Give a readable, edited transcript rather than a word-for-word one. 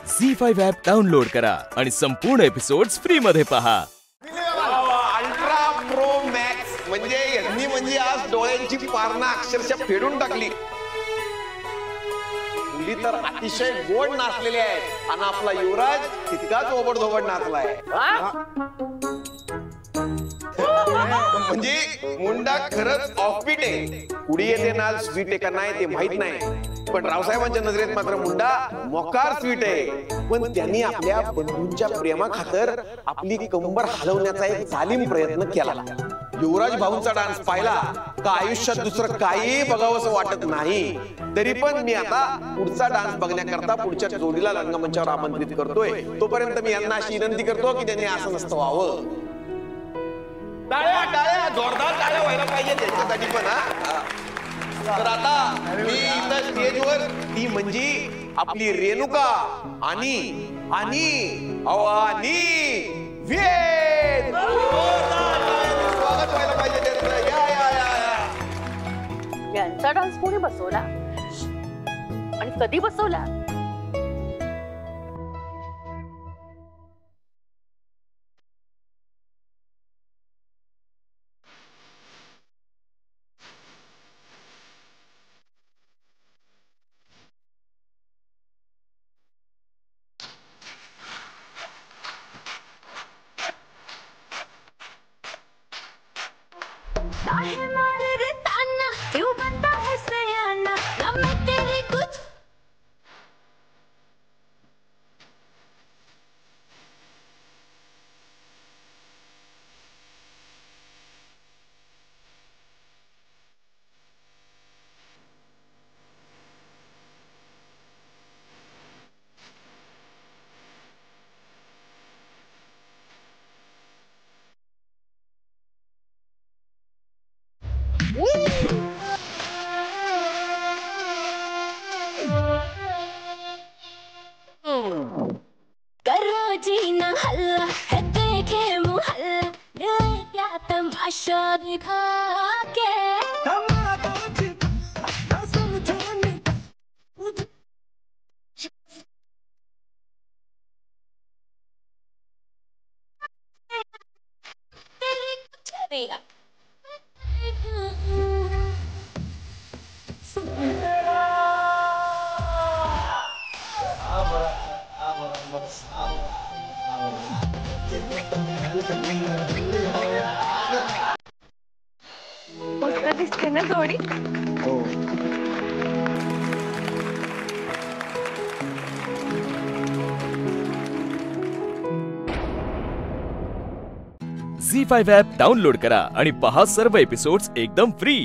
झी5 app download करा आणि संपूर्ण एपिसोड्स फ्री मध्ये पहा। अल्ट्रा प्रो मॅक्स म्हणजे आज डोळ्यांची पारणा अक्षरशः फेडून टाकली। मुली तर अतिशय गोड नाचलेले आहेत आणि आपला युवराज तितकाच ओबडधोबड नाचलाय। म्हणजे मुंडा खरंच ऑफबीट आहे। कुडी येते ना स्वीट आहे का नाही ते माहित नाही, पण रावसाहेबांच्या नजरेत मात्र मुंडा मोकार स्वीट आहे। पण त्यांनी आपल्या बंधूंच्या प्रेमा खातर आपली कंबर हलवण्याचा एक जालिम प्रयत्न केला। युवराज भाऊंचा डान्स पाहिला का आयुष्यात दुसरं काही बघावंसं वाटत नाही। तरी पण मी आता पुढचा डान्स बघण्याकरता पुढच्या जोडीला रंगमंचावर आमंत्रित करतोय। तोपर्यंत मी यांना अशी विनंती करतो की त्यांनी असं नसतं व्हावं। टाळ्या टाळ्या जोरदार टाळ्या व्हायला पाहिजे त्यांच्यासाठी पण। तर आता मी इथं स्टेजवर ती म्हणजे आपली रेणुका आणि वेद स्वागत व्हायला पाहिजे त्यांचं। या यांचा डान्स कोणी बसवला आणि कधी बसवला? करो जीना हल्ला है देखे मुहल्ला क्या तमाशा दिखा के दिसते ना जोडी। झी5 ॲप डाउनलोड करा आणि पहा सर्व एपिसोड्स एकदम फ्री।